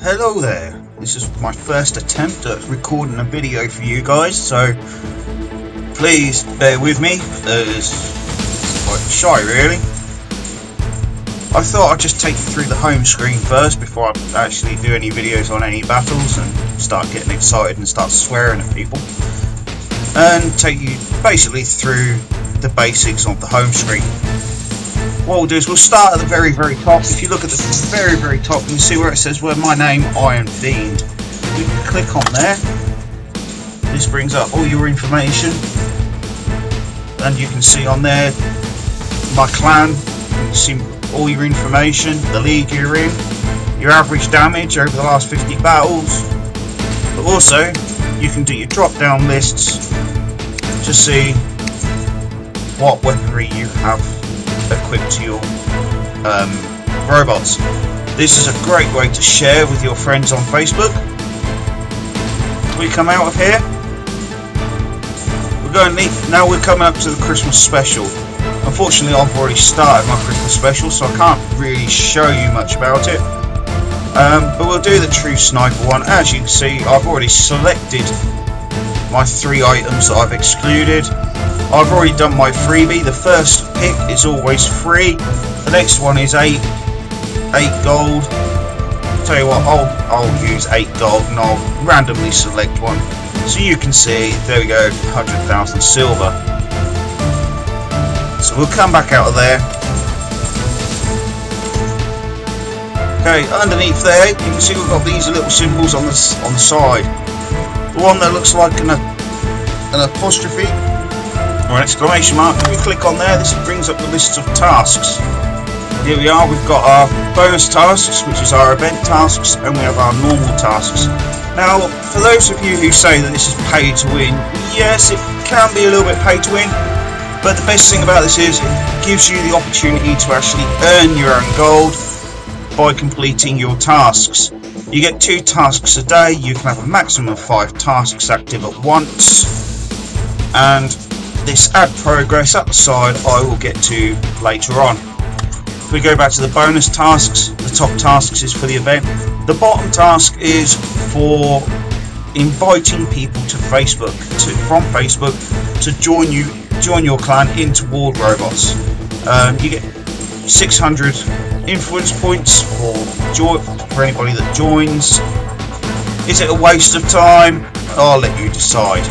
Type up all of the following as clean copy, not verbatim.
Hello there. This is my first attempt at recording a video for you guys, so please bear with me. It's quite shy really. I thought I'd just take you through the home screen first before I actually do any videos on any battles and start getting excited and start swearing at people, and take you basically through the basics of the home screen. What we'll do is we'll start at the very top. If you look at the very top, you can see where it says my name, Iron Fiend. You can click on there. This brings up all your information, and you can see on there my clan. You can see all your information, the league you're in, your average damage over the last 50 battles, but also you can do your drop down lists to see what weaponry you have equipped to your robots. This is a great way to share with your friends on Facebook. We come out of here. We're coming up to the Christmas special. Unfortunately, I've already started my Christmas special, so I can't really show you much about it. But we'll do the True Sniper one. As you can see, I've already selected my 3 items that I've excluded. I've already done my freebie. The first pick is always free. The next one is 8 gold. Tell you what, I'll use 8 gold and I'll randomly select one. So you can see, there we go, 100,000 silver. So we'll come back out of there. Okay, underneath there, you can see we've got these little symbols on the side. The one that looks like an apostrophe or an exclamation mark. If we click on there, this brings up the list of tasks. Here we are, we've got our bonus tasks, which is our event tasks, and we have our normal tasks. Now, for those of you who say that this is pay to win, yes, it can be a little bit pay to win, but the best thing about this is it gives you the opportunity to actually earn your own gold by completing your tasks. You get 2 tasks a day. You can have a maximum of 5 tasks active at once, and this add progress at the side I will get to later on. If we go back to the bonus tasks, the top tasks is for the event. The bottom task is for inviting people to Facebook, from Facebook, to join your clan into Ward Robots. You get 600 influence points for anybody that joins. Is it a waste of time? I'll let you decide.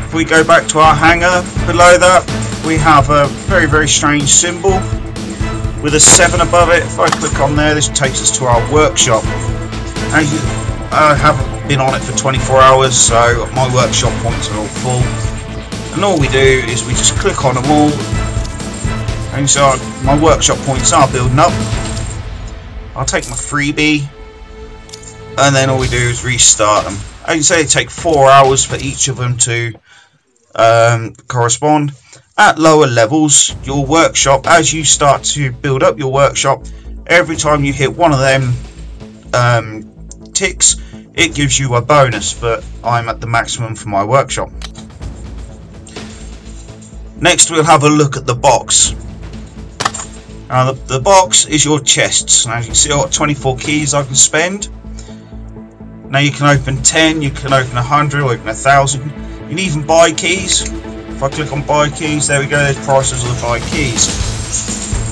If we go back to our hangar, below that we have a very strange symbol with a 7 above it. If I click on there, this takes us to our workshop. I haven't been on it for 24 hours, so my workshop points are all full. And all we do is we just click on them all, and so my workshop points are building up. I'll take my freebie, and then all we do is restart them. As you say, it takes 4 hours for each of them to correspond. At lower levels, your workshop, as you start to build up your workshop, every time you hit one of them ticks, it gives you a bonus, but I'm at the maximum for my workshop. Next we'll have a look at the box. Now the box is your chests. Now you can see I've got 24 keys I can spend. Now you can open 10, you can open 100, or even 1,000. You can even buy keys. If I click on buy keys, there we go, there's prices of the buy keys.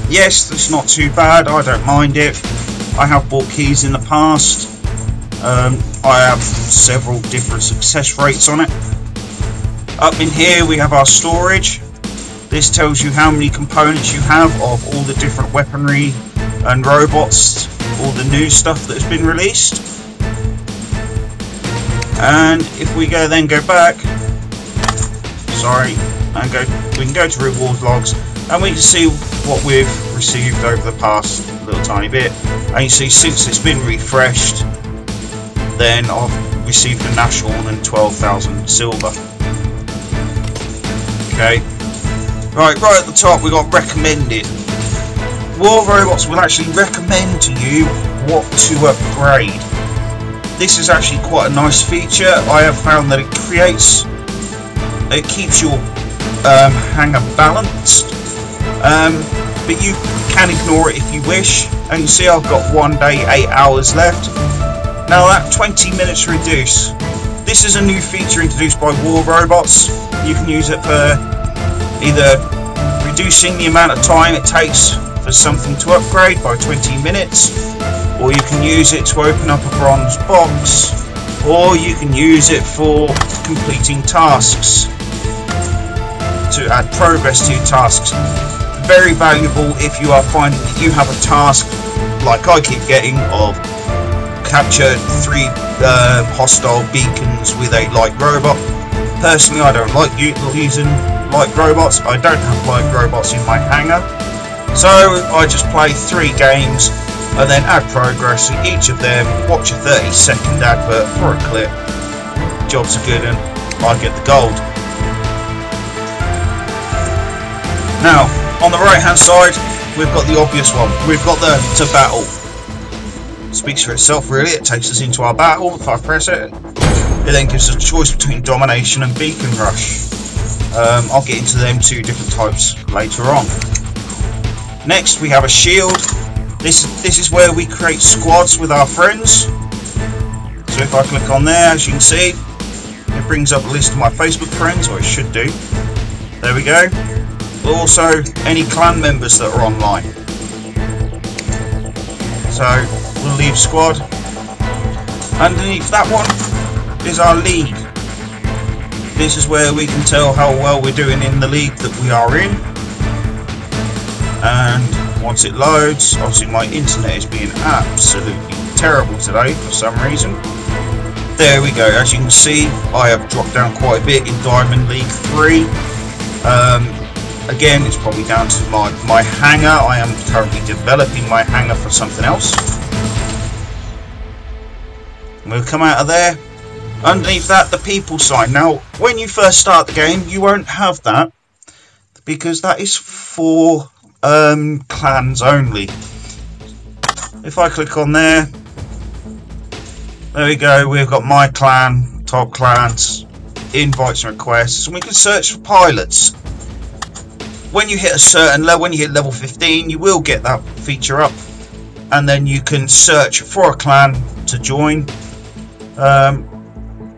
Yes, that's not too bad, I don't mind it. I have bought keys in the past. I have several different success rates on it. Up in here we have our storage. This tells you how many components you have of all the different weaponry and robots, all the new stuff that has been released. And if we go back, we can go to reward logs, and we can see what we've received over the past little tiny bit. And you see, since it's been refreshed, then I've received a national and 12,000 silver. Okay, right at the top we got recommended. Ward Robots will actually recommend to you what to upgrade. This is actually quite a nice feature. I have found that it keeps your hangar balanced. but you can ignore it if you wish. And you see I've got 1 day 8 hours left. Now that 20 minutes reduce. This is a new feature introduced by War Robots. You can use it for either reducing the amount of time it takes for something to upgrade by 20 minutes, or you can use it to open up a bronze box, or you can use it for completing tasks, to add progress to your tasks. Very valuable if you are finding that you have a task, like I keep getting, of capture 3 hostile beacons with a light robot. Personally, I don't like using light robots. I don't have light robots in my hangar, so I just play 3 games and then add progress in each of them, watch a 30-second advert for a clip. Jobs are good and I get the gold. Now, on the right hand side, we've got the obvious one. We've got the to battle. Speaks for itself really. It takes us into our battle. If I press it, it then gives us a choice between domination and beacon rush. I'll get into them 2 different types later on. Next we have a shield. This is where we create squads with our friends. So if I click on there, as you can see, it brings up a list of my Facebook friends, or it should do. There we go. But also any clan members that are online. So we'll leave squad. Underneath that one is our league. This is where we can tell how well we're doing in the league that we are in. And once it loads, obviously my internet is being absolutely terrible today for some reason. There we go. As you can see, I have dropped down quite a bit in Diamond League 3. Again, it's probably down to my hangar. I am currently developing my hangar for something else. We'll come out of there. Underneath that, the people sign. Now, when you first start the game, you won't have that, because that is for clans only. If I click on there, there we go. We've got my clan, top clans, invites and requests, and we can search for pilots. When you hit a certain level, when you hit level 15, you will get that feature up, and then you can search for a clan to join.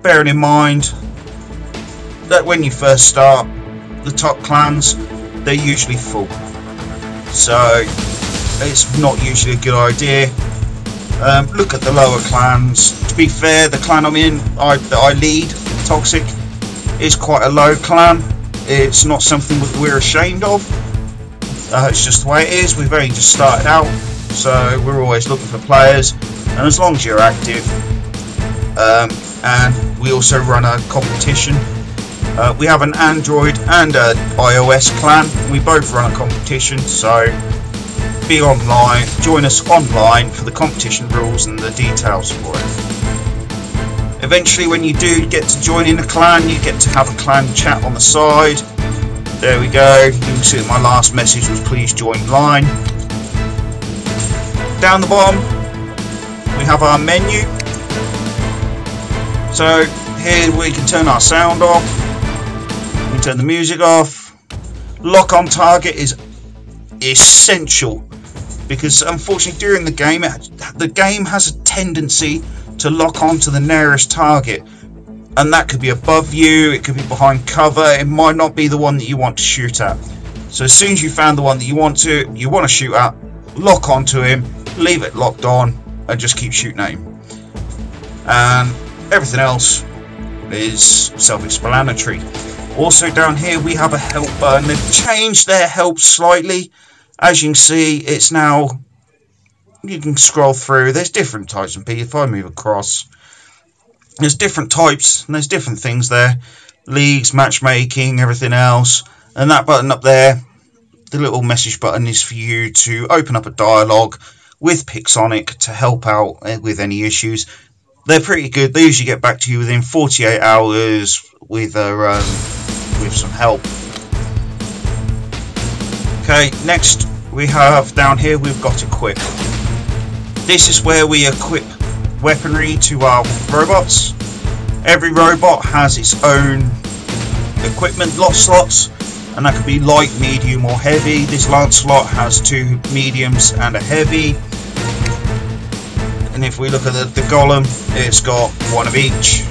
Bearing in mind that when you first start, the top clans, they're usually full, so it's not usually a good idea. Look at the lower clans. To be fair, the clan I'm in, that I lead, Toxic, is quite a low clan. It's not something that we're ashamed of. It's just the way it is. We've only just started out, so we're always looking for players, and as long as you're active. And we also run a competition. We have an Android and an iOS clan. We both run a competition, so be online, join us online for the competition rules and the details for it. Eventually, when you do get to join in a clan, you get to have a clan chat on the side. There we go. You can see that my last message was please join line. Down the bottom, we have our menu. So here we can turn our sound off. We can turn the music off. Lock on target is essential, because unfortunately during the game has a tendency to lock on to the nearest target, and that could be above you, it could be behind cover, it might not be the one that you want to shoot at. So as soon as you found the one that you want to shoot at, lock onto him, leave it locked on, and just keep shooting at him. And everything else is self-explanatory. Also down here we have a help button. They've changed their help slightly. As you can see, it's now, you can scroll through, there's different types of people. If I move across, there's different types and there's different things there. Leagues, matchmaking, everything else. And that button up there, the little message button, is for you to open up a dialogue with Pixonic to help out with any issues. They're pretty good. They usually get back to you within 48 hours with some help. Okay, next we have down here, we've got equip. This is where we equip weaponry to our robots. Every robot has its own equipment slots, and that could be light, medium or heavy. This Lancelot has 2 mediums and a heavy, and if we look at the Golem, it's got 1 of each,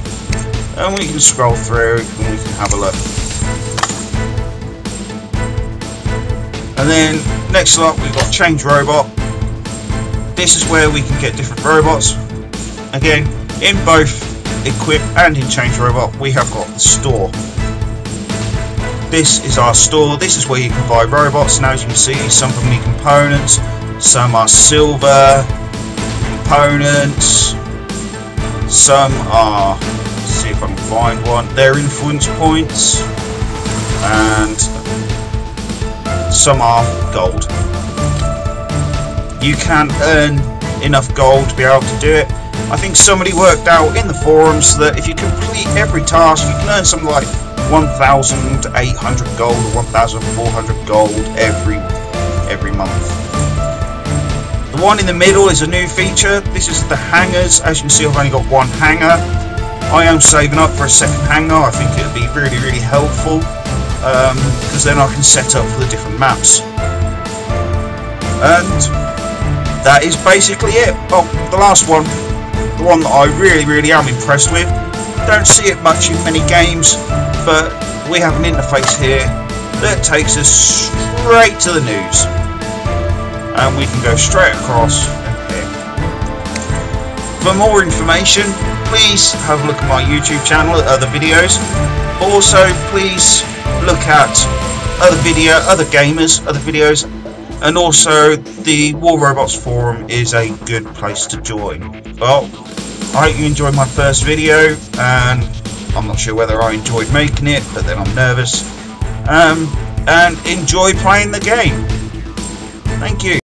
and we can scroll through and we can have a look. And then next up we've got Change Robot. This is where we can get different robots. Again, in both Equip and in Change Robot we have got the store. This is our store. This is where you can buy robots, and as you can see, some from the components, some are silver components, some are, let's see if I can find one, they're influence points, and some are gold. You can earn enough gold to be able to do it. I think somebody worked out in the forums that if you complete every task, you can earn something like 1,800 gold or 1,400 gold every month. The one in the middle is a new feature. This is the hangers. As you can see, I've only got 1 hanger. I am saving up for a second hanger. I think it would be really helpful, because then I can set up for the different maps. And that is basically it. Oh, the last one, the one that I really am impressed with. Don't see it much in many games, but we have an interface here that takes us straight to the news, and we can go straight across here. For more information, please have a look at my YouTube channel at other videos. Also, please look at other gamers, other videos, and also the War Robots forum is a good place to join. Well, I hope you enjoyed my first video, and I'm not sure whether I enjoyed making it, but then I'm nervous, and enjoy playing the game. Thank you.